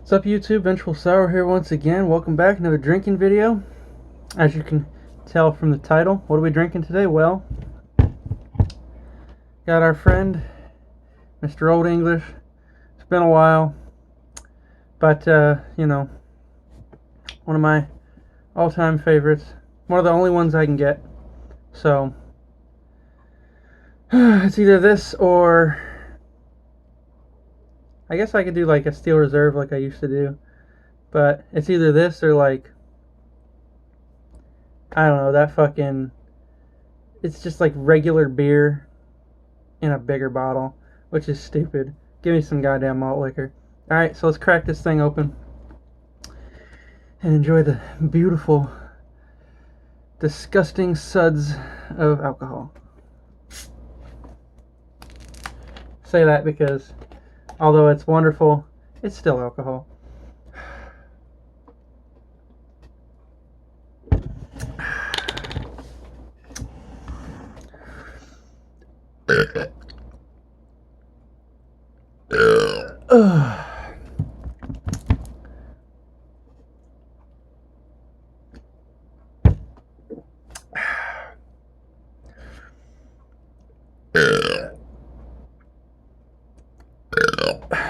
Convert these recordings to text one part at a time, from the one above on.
What's up YouTube, Vengeful Sour here once again. Welcome back, another drinking video. As you can tell from the title, what are we drinking today? Well, got our friend, Mr. Olde English. It's been a while, but you know, one of my all-time favorites. One of the only ones I can get. So, it's either this or I guess I could do like a Steel Reserve like I used to do. But it's either this or like, I don't know, that fucking, it's just like regular beer in a bigger bottle, which is stupid. Give me some goddamn malt liquor. Alright, so let's crack this thing open and enjoy the beautiful, disgusting suds of alcohol. Say that because although it's wonderful, it's still alcohol.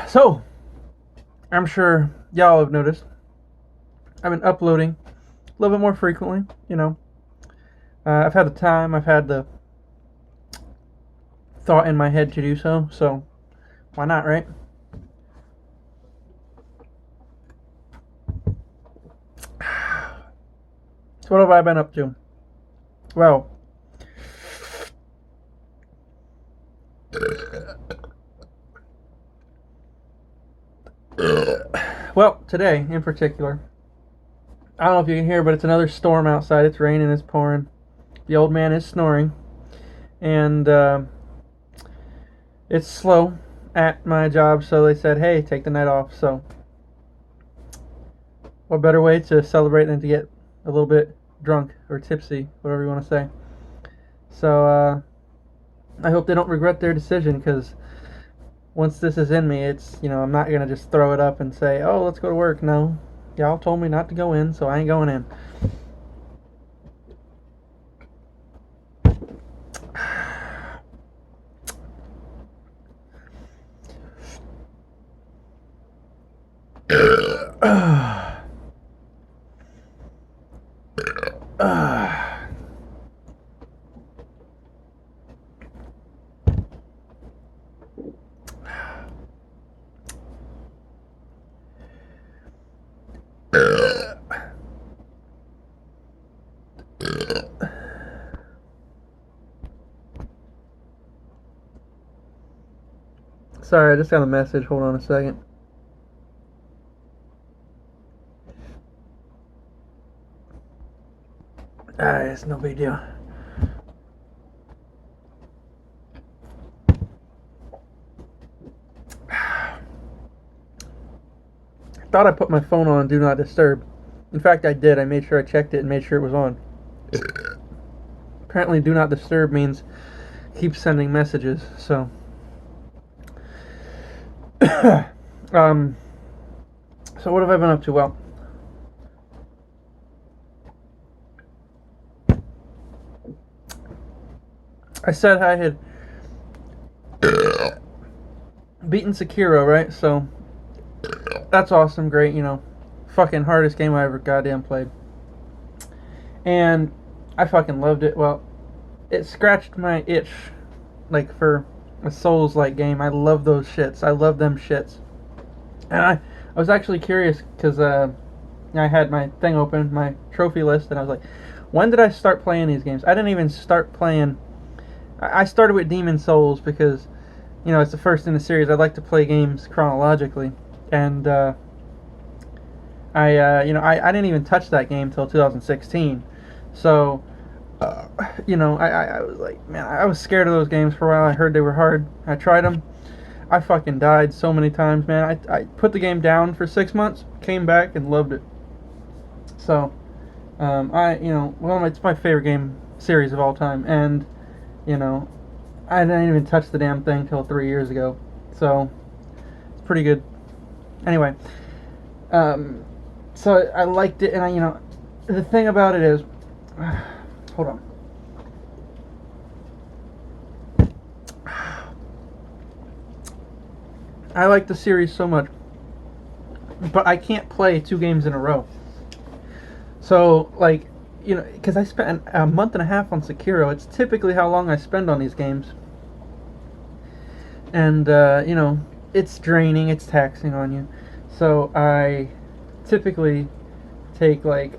So, I'm sure y'all have noticed I've been uploading a little bit more frequently, you know. I've had the time, I've had the thought in my head to do so, so why not, right? So what have I been up to? Well, today in particular, I don't know if you can hear, but it's another storm outside. It's raining, it's pouring. The old man is snoring, and it's slow at my job, so they said, hey, take the night off. So what better way to celebrate than to get a little bit drunk or tipsy, whatever you want to say. So I hope they don't regret their decision, because once this is in me, it's, you know, I'm not gonna just throw it up and say, oh, let's go to work. No, y'all told me not to go in, so I ain't going in. Sorry, I just got a message. Hold on a second. Alright, it's no big deal. I thought I put my phone on Do Not Disturb. In fact, I did. I made sure I checked it and made sure it was on. Apparently, Do Not Disturb means keep sending messages, so... So what have I been up to? Well, I said I had beaten Sekiro, right? So that's awesome, great, you know, fucking hardest game I ever goddamn played. And I fucking loved it. Well, it scratched my itch, like, for a Souls-like game. I love those shits. I love them shits. And I was actually curious, because I had my thing open, my trophy list, and I was like, when did I start playing these games? I didn't even start playing... I started with Demon Souls because, you know, it's the first in the series. I like to play games chronologically. And, you know, I didn't even touch that game until 2016. So... you know, I was like, man, I was scared of those games for a while. I heard they were hard. I tried them. I fucking died so many times, man. I put the game down for 6 months, came back, and loved it. So, you know, well, it's my favorite game series of all time. And, you know, I didn't even touch the damn thing till 3 years ago. So, it's pretty good. Anyway, So I liked it, and the thing about it is, hold on. I like the series so much, but I can't play 2 games in a row. So, like, because I spent a month and a half on Sekiro, it's typically how long I spend on these games. And, it's draining, it's taxing on you. So, I typically take, like,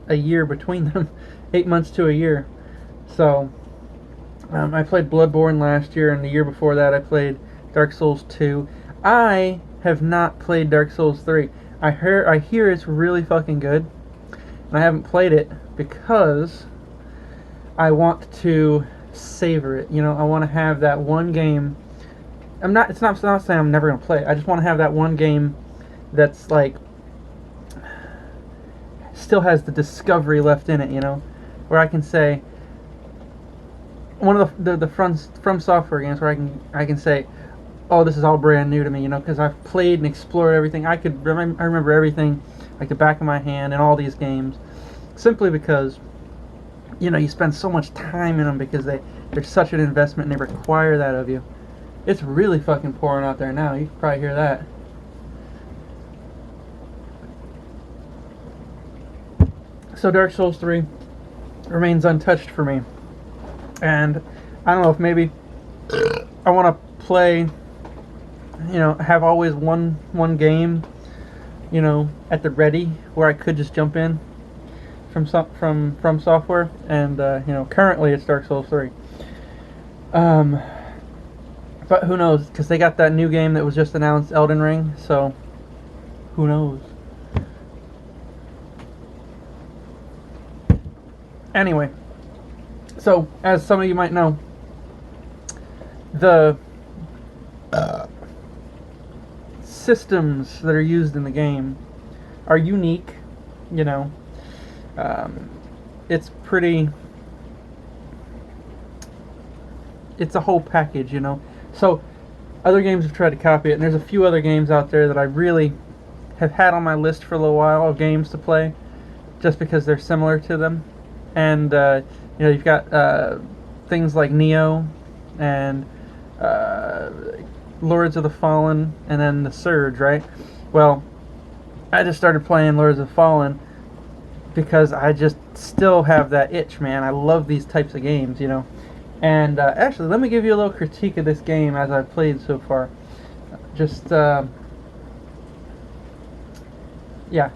a year between them, 8 months to a year. So, I played Bloodborne last year, and the year before that I played Dark Souls 2. I have not played Dark Souls 3. I hear it's really fucking good, and I haven't played it because I want to savor it. I want to have that one game. It's not saying I'm never gonna play it. I just want to have that one game that's like still has the discovery left in it. Where I can say one of the from software games where I can say, oh, this is all brand new to me, because I've played and explored everything. I remember everything like the back of my hand in all these games, simply because, you spend so much time in them because they're such an investment and they require that of you. It's really fucking pouring out there now. You can probably hear that. So Dark Souls 3 remains untouched for me. And I don't know if maybe I want to play, have always one game, at the ready where I could just jump in from software, and currently it's Dark Souls 3. But who knows? Because they got that new game that was just announced, Elden Ring. So who knows? Anyway, so as some of you might know, the systems that are used in the game are unique. It's pretty. It's a whole package, So other games have tried to copy it, and there's a few other games out there that I really have had on my list for a little while of games to play, just because they're similar to them. And you've got things like Neo and Lords of the Fallen, and then the Surge, right? Well, I just started playing Lords of the Fallen because I just still have that itch, man. I love these types of games, And actually, let me give you a little critique of this game as I've played so far. Just, yeah.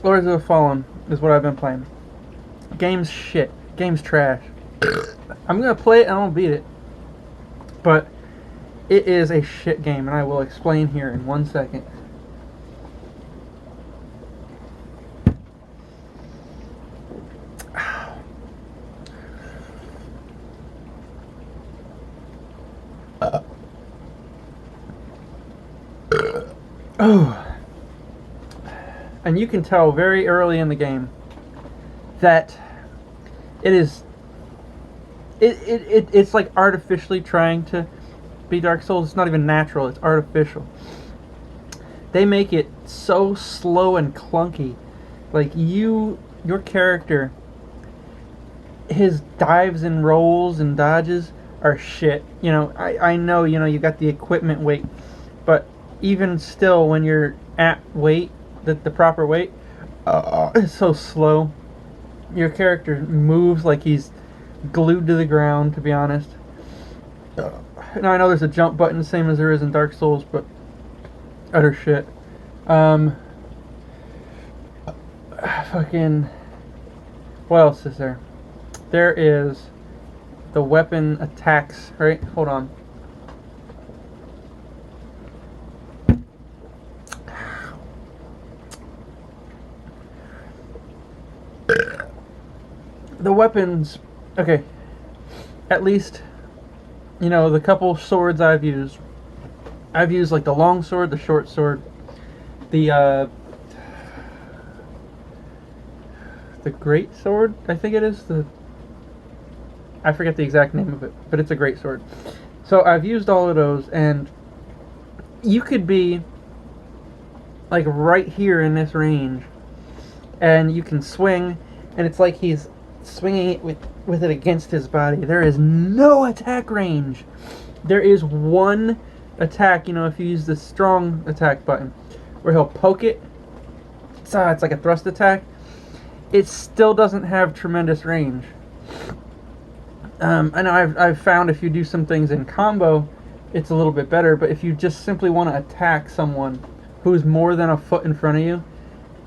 Lords of the Fallen is what I've been playing. Game's shit. Game's trash. I'm gonna play it and I'm gonna beat it. But it is a shit game, and I will explain here in 1 second. Oh. And you can tell very early in the game that it's like artificially trying to be Dark Souls. It's not even natural, it's artificial. They make it so slow and clunky. Like your character, his dives and rolls and dodges are shit. I know, you got the equipment weight, but even still, when you're at weight, the proper weight, it's so slow. Your character moves like he's glued to the ground, to be honest. Now I know there's a jump button, the same as there is in Dark Souls, but utter shit. Fucking, what else is there? There is the weapon attacks, right? Hold on. The weapons, okay, at least, the couple swords I've used like the long sword, the short sword, the great sword, I think it is, I forget the exact name of it, but it's a great sword. So I've used all of those, and you could be like right here in this range, and you can swing, and it's like he's swinging it with it against his body. There is no attack range. There is one attack, if you use the strong attack button, where he'll poke it. It's like a thrust attack. It still doesn't have tremendous range. I know I've found if you do some things in combo, it's a little bit better, but if you just simply want to attack someone who's more than a foot in front of you,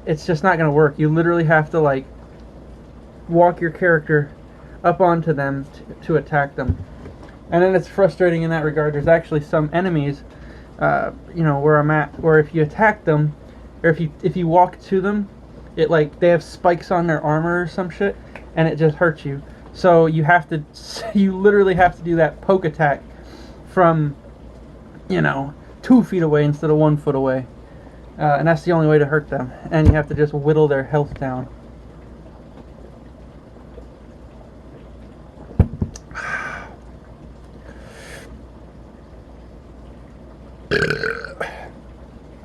it's just not going to work. You literally have to, like, walk your character up onto them to attack them. And then it's frustrating in that regard. There's actually some enemies, where I'm at, where if you attack them, or if you walk to them, it, like, they have spikes on their armor or some shit, and it just hurts you. So you literally have to do that poke attack from, 2 feet away instead of 1 foot away. And that's the only way to hurt them. And you have to just whittle their health down.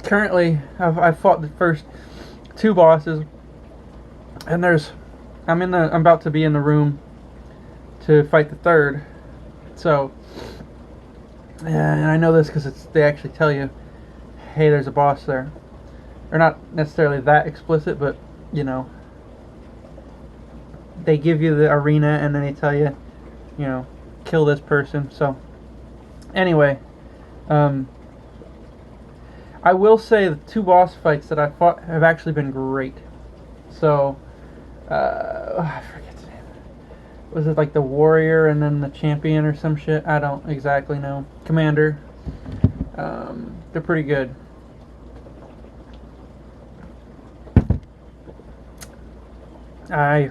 Currently, I've fought the first 2 bosses, and I'm about to be in the room to fight the 3rd. So, and I know this because they actually tell you, hey, there's a boss there. Or not necessarily that explicit, but they give you the arena and then they tell you, kill this person. So, anyway, I will say the 2 boss fights that I fought have actually been great. So, I forget the name. Was it like the warrior and then the champion or some shit? I don't exactly know. Commander. They're pretty good. I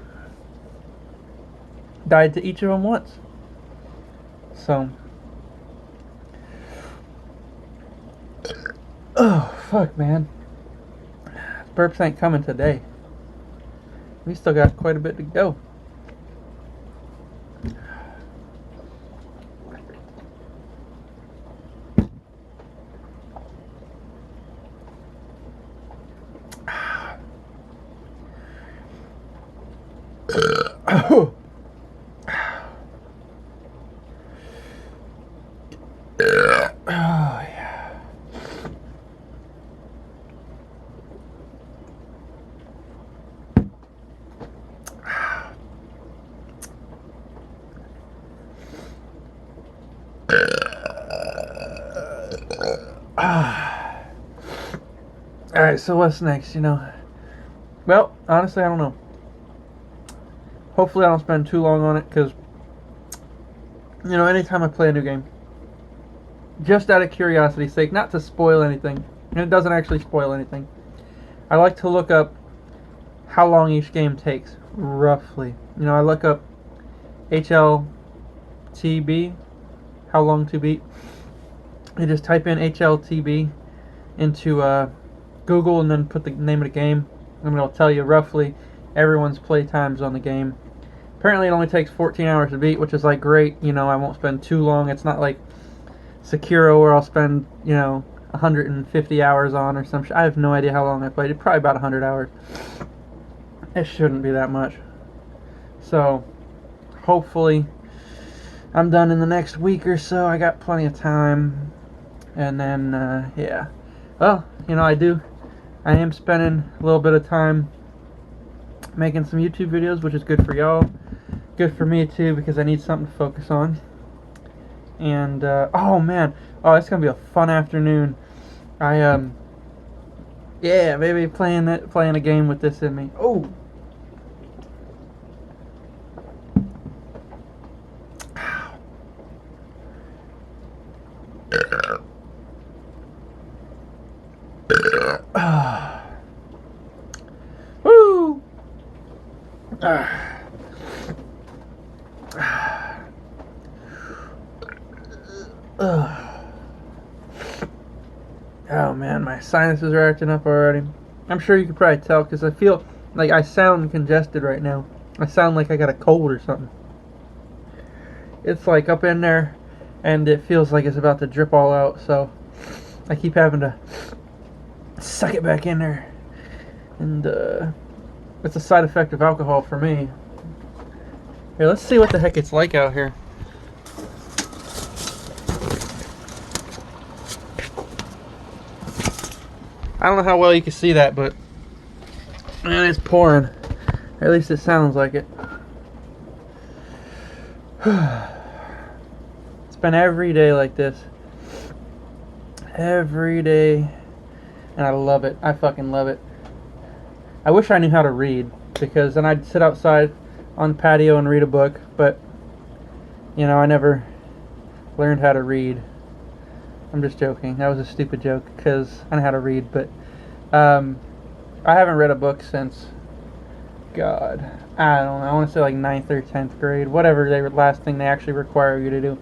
died to each of them once. So. Oh, fuck, man. Burps ain't coming today. We still got quite a bit to go. Oh. Yeah. Alright, so what's next, Well, honestly, I don't know. Hopefully I don't spend too long on it, because, anytime I play a new game, just out of curiosity's sake, not to spoil anything, and it doesn't actually spoil anything, I like to look up how long each game takes, roughly. I look up HLTB, how long to beat. You just type in HLTB into Google and then put the name of the game, and it'll tell you roughly everyone's play times on the game. Apparently it only takes 14 hours to beat, which is like great. I won't spend too long. It's not like Sekiro where I'll spend 150 hours on or some shit. I have no idea how long I played it. Probably about 100 hours. It shouldn't be that much. So hopefully I'm done in the next week or so. I got plenty of time. And then yeah, well, I am spending a little bit of time making some YouTube videos, which is good for y'all, good for me too, because I need something to focus on. And oh man, it's gonna be a fun afternoon. Yeah, maybe playing a game with this in me. Oh. Woo! Oh man, my sinuses are acting up already. I'm sure you could probably tell because I feel like I sound congested right now. I sound like I got a cold or something. it's like up in there, and it feels like it's about to drip all out. So I keep having to suck it back in there, and it's a side effect of alcohol for me. Here, let's see what the heck it's like out here. I don't know how well you can see that, but man, it's pouring. Or at least it sounds like it. It's been every day like this. Every day. And I love it. I fucking love it. I wish I knew how to read, because then I'd sit outside on the patio and read a book, but you know, I never learned how to read. I'm just joking. That was a stupid joke, because I know how to read, but I haven't read a book since, God, I don't know, I want to say like 9th or 10th grade, whatever the last thing they actually require you to do.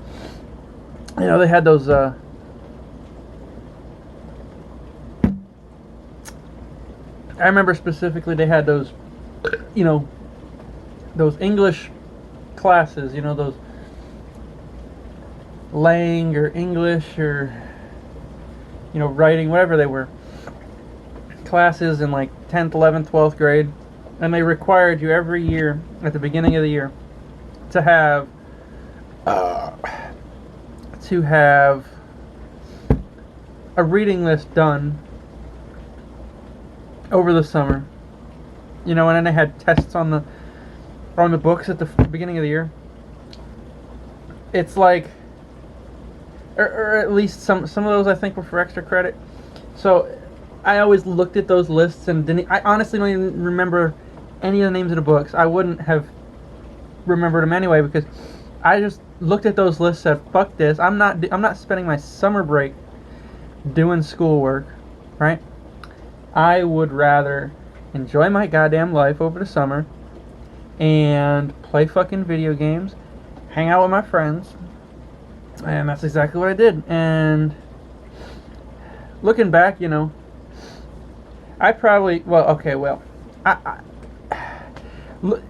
You know, they had those, I remember specifically they had those, you know, those English classes, you know, those Lang or English or, you know, writing, whatever they were, classes in like 10th, 11th, 12th grade, and they required you every year at the beginning of the year to have a reading list done over the summer, you know, and then they had tests on the books at the beginning of the year. It's like, or at least some of those I think were for extra credit. So I always looked at those lists and I honestly don't even remember any of the names of the books. I wouldn't have remembered them anyway, because I just looked at those lists and said, fuck this. I'm not spending my summer break doing schoolwork, right? I would rather enjoy my goddamn life over the summer and play fucking video games, hang out with my friends. And that's exactly what I did. And looking back, you know, I probably,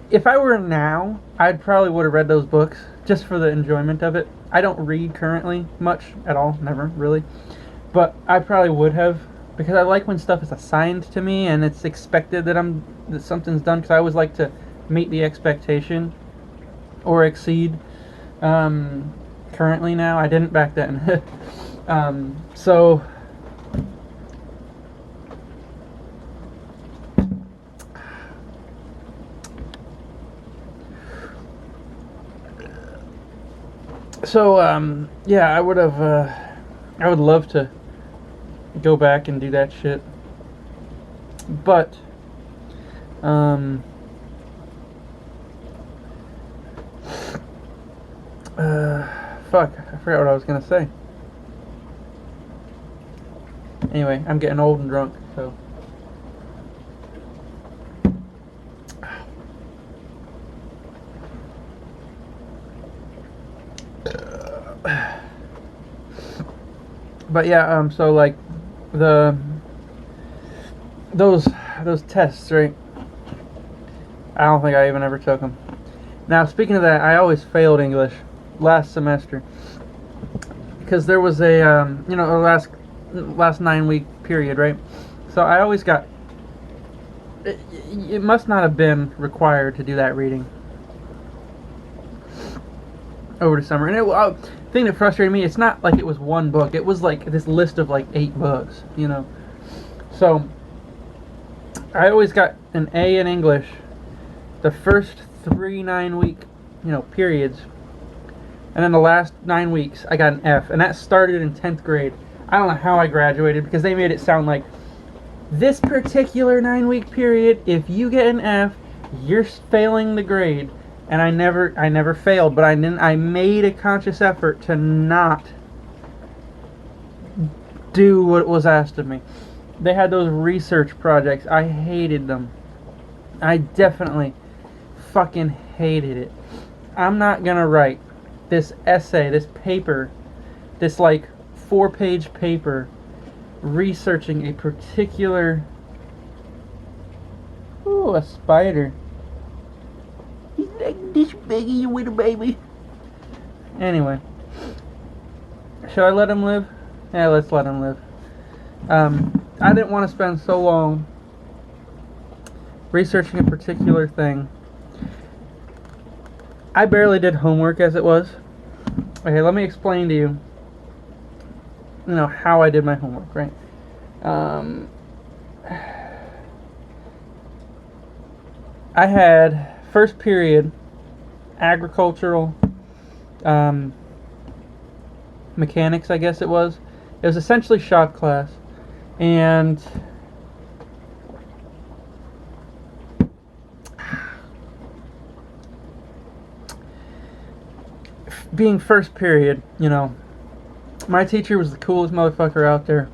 if I were now, I'd probably would have read those books just for the enjoyment of it. I don't read currently much at all, never really. But I probably would have, because I like when stuff is assigned to me and it's expected that something's done, because I always like to meet the expectation or exceed. Currently now, I didn't back then. So yeah, I would love to go back and do that shit, but fuck, I forgot what I was gonna say. Anyway, I'm getting old and drunk, so. But yeah, so like those tests, right? I don't think I even ever took them. Now, speaking of that, I always failed English last semester, because there was a you know, a last 9-week period, right? So I always got it must not have been required to do that reading over the summer. And the thing that frustrated me, it's not like it was one book. It was like this list of like 8 books, you know. So I always got an A in English the first 3 9-week, you know, periods. And then the last 9 weeks, I got an F. And that started in 10th grade. I don't know how I graduated, because they made it sound like this particular 9-week period, if you get an F, you're failing the grade. And I never failed, but I made a conscious effort to not do what was asked of me. They had those research projects. I hated them. I definitely fucking hated it. I'm not gonna write this essay, this paper, this like 4-page paper researching a particular... Ooh, a spider. He's like this big, you little baby. Anyway, should I let him live? Yeah, let's let him live. I didn't want to spend so long researching a particular thing. I barely did homework as it was. Okay, let me explain to you, how I did my homework, right? I had first period agricultural mechanics, I guess it was. It was essentially shop class, and being first period, my teacher was the coolest motherfucker out there.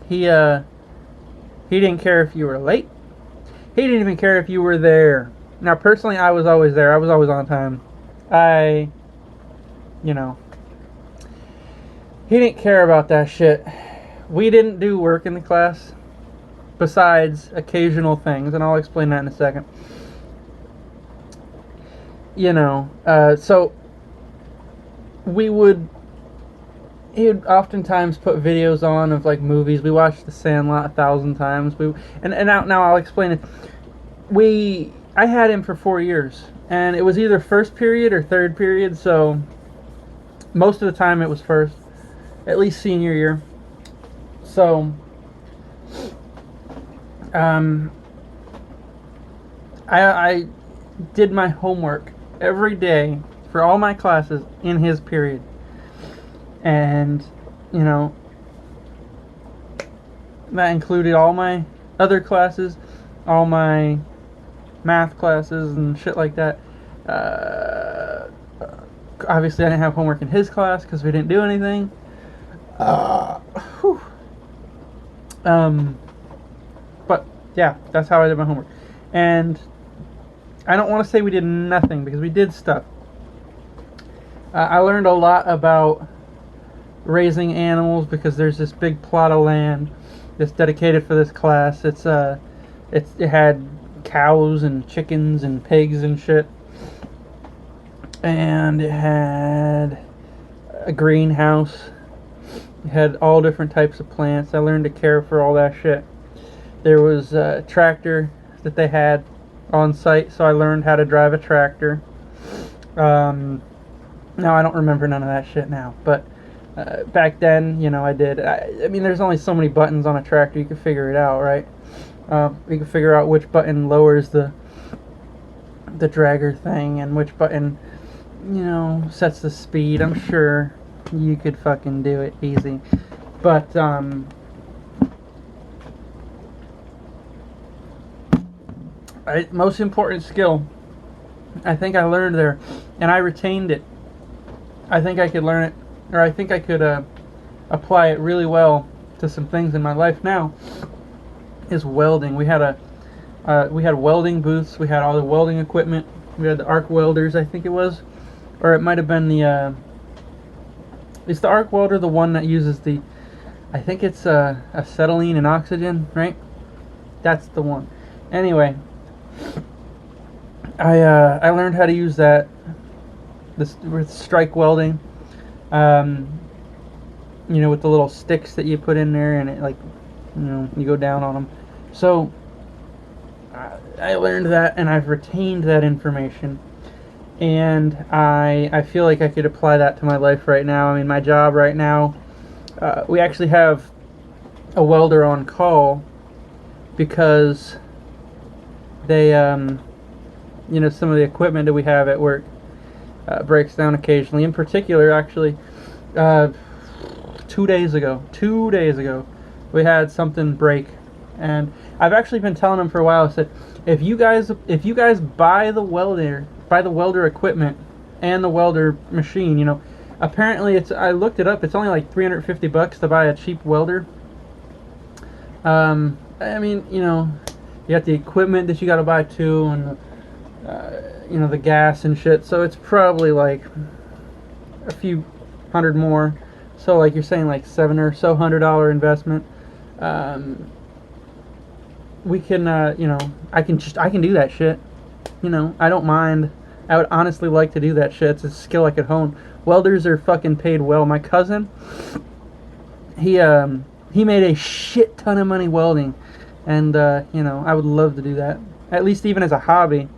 He didn't care if you were late. He didn't even care if you were there. Now, personally, I was always there. I was always on time. He didn't care about that shit. We didn't do work in the class besides occasional things, and I'll explain that in a second. So he would oftentimes put videos on of like movies. We watched The Sandlot 1,000 times. And now I'll explain it. I had him for 4 years, and it was either first period or third period, so most of the time it was first, at least senior year. So I did my homework every day for all my classes in his period. And, that included all my other classes, all my math classes and shit like that. Obviously, I didn't have homework in his class because we didn't do anything. But, yeah, that's how I did my homework. And I don't want to say we did nothing, because we did stuff. I learned a lot about raising animals, because there's this big plot of land that's dedicated for this class. It had cows and chickens and pigs and shit, and it had a greenhouse. It had all different types of plants. I learned to care for all that shit. There was a tractor that they had on site, so I learned how to drive a tractor. Now I don't remember none of that shit now, but back then, I did. I mean, there's only so many buttons on a tractor. You can figure it out, right? You can figure out which button lowers the dragger thing, and which button, sets the speed. I'm sure you could fucking do it easy. But most important skill, I think I learned there, and I retained it. I think I could learn it, or I think I could apply it really well to some things in my life now, is welding. We had welding booths. We had all the welding equipment. We had the arc welders, I think it was, or it might have been the is the arc welder the one that uses I think it's acetylene and oxygen, right? That's the one. Anyway, I learned how to use that with strike welding, with the little sticks that you put in there, and it you go down on them. So I learned that, and I've retained that information, and I feel like I could apply that to my life right now. I mean, my job right now, we actually have a welder on call because they some of the equipment that we have at work breaks down occasionally. In particular, actually, 2 days ago, we had something break, and I've actually been telling them for a while. I said, if you guys buy the welder equipment and the welder machine, apparently I looked it up. It's only like $350 to buy a cheap welder. I mean, you got the equipment that you got to buy too, and the gas and shit. So it's probably like a few hundred more. So like you're saying, like $700 or so investment. We can, I can do that shit. I don't mind I would honestly like to do that shit. It's a skill I could hone. Welders are fucking paid well. My cousin, he made a shit ton of money welding, and you know, I would love to do that, at least even as a hobby,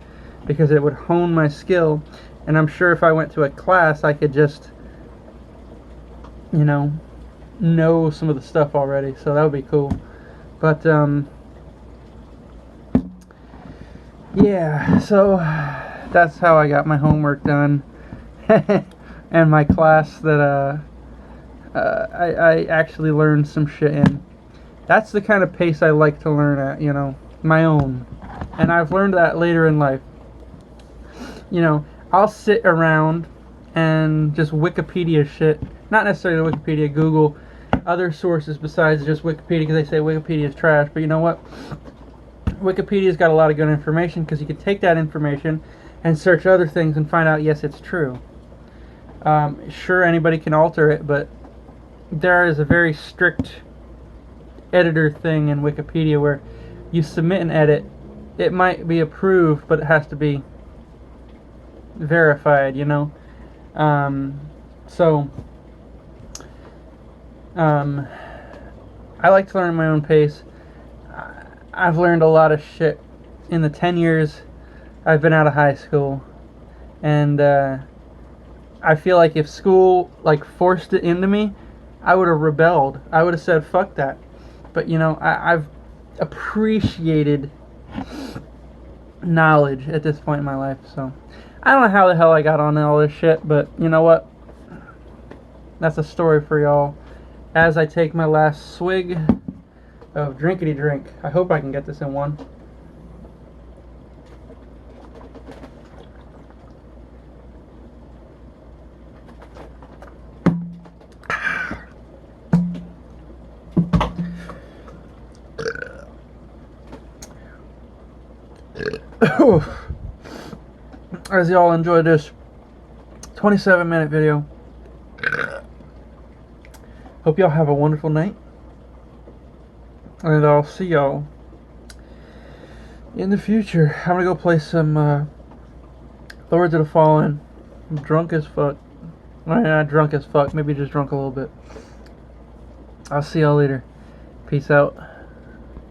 because it would hone my skill. And I'm sure if I went to a class, I could just, you know some of the stuff already. So that would be cool. But yeah, so that's how I got my homework done. And my class that I actually learned some shit in. That's the kind of pace I like to learn at, my own. And I've learned that later in life. I'll sit around and just Wikipedia shit. Not necessarily Wikipedia, Google other sources besides just Wikipedia, because they say Wikipedia is trash. But you know what? Wikipedia's got a lot of good information, because you can take that information and search other things and find out, yes, it's true. Sure, anybody can alter it, but there is a very strict editor thing in Wikipedia where you submit an edit. It might be approved, but it has to be verified, So, I like to learn at my own pace. I've learned a lot of shit in the 10 years I've been out of high school. And, I feel like if school, forced it into me, I would have rebelled. I would have said, fuck that. But, I've appreciated knowledge at this point in my life, so I don't know how the hell I got on all this shit, but you know what? That's a story for y'all as I take my last swig of drinkity drink. I hope I can get this in one. As y'all enjoyed this 27-minute video, hope y'all have a wonderful night, and I'll see y'all in the future. I'm gonna go play some Lords of the Fallen. I'm drunk as fuck. Well, not drunk as fuck, maybe just drunk a little bit. I'll see y'all later. Peace out.